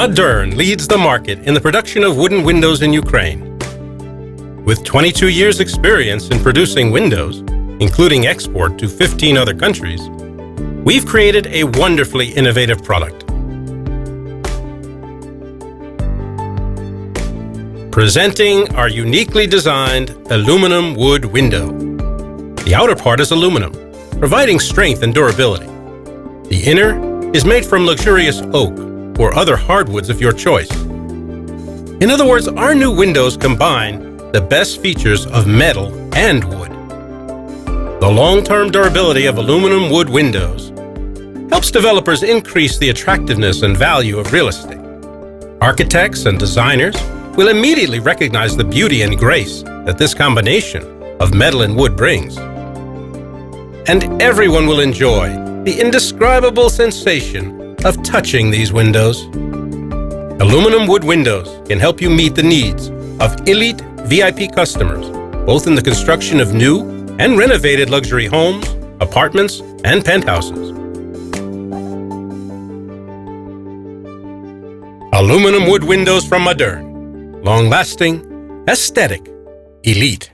Mодерн leads the market in the production of wooden windows in Ukraine. With 22 years' experience in producing windows, including export to 15 other countries, we've created a wonderfully innovative product. Presenting our uniquely designed aluminum wood window. The outer part is aluminum, providing strength and durability. The inner is made from luxurious oak or other hardwoods of your choice. In other words, our new windows combine the best features of metal and wood. The long-term durability of aluminum wood windows helps developers increase the attractiveness and value of real estate. Architects and designers will immediately recognize the beauty and grace that this combination of metal and wood brings. And everyone will enjoy the indescribable sensation of touching these windows. Aluminum wood windows can help you meet the needs of elite VIP customers, both in the construction of new and renovated luxury homes, apartments, and penthouses. Aluminum wood windows from Modern. Long-lasting, aesthetic, elite.